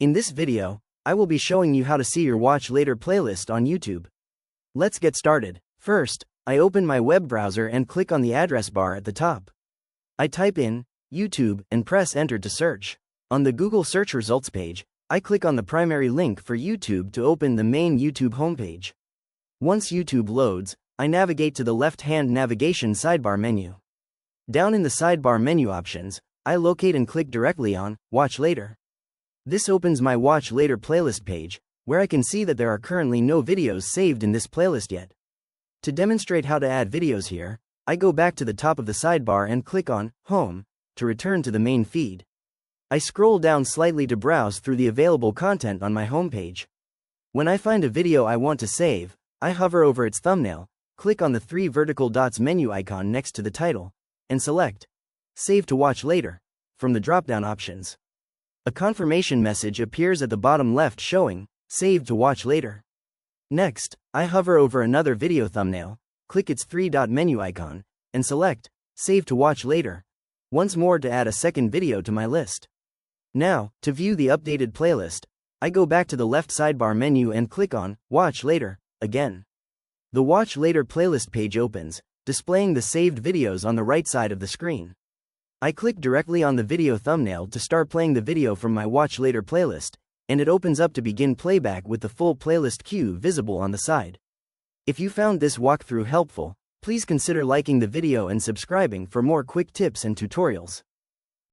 In this video, I will be showing you how to see your Watch Later playlist on YouTube. Let's get started. First, I open my web browser and click on the address bar at the top. I type in YouTube and press enter to search. On the Google search results page, I click on the primary link for YouTube to open the main YouTube homepage. Once YouTube loads, I navigate to the left-hand navigation sidebar menu. Down in the sidebar menu options, I locate and click directly on Watch Later. This opens my Watch Later playlist page, where I can see that there are currently no videos saved in this playlist yet. To demonstrate how to add videos here, I go back to the top of the sidebar and click on Home to return to the main feed. I scroll down slightly to browse through the available content on my homepage. When I find a video I want to save, I hover over its thumbnail, click on the three vertical dots menu icon next to the title, and select Save to Watch Later from the drop-down options. A confirmation message appears at the bottom left showing Save to Watch Later. Next, I hover over another video thumbnail, click its three-dot menu icon, and select Save to Watch Later once more to add a second video to my list. Now, to view the updated playlist, I go back to the left sidebar menu and click on Watch Later again. The Watch Later playlist page opens, displaying the saved videos on the right side of the screen. I click directly on the video thumbnail to start playing the video from my Watch Later playlist, and it opens up to begin playback with the full playlist queue visible on the side. If you found this walkthrough helpful, please consider liking the video and subscribing for more quick tips and tutorials.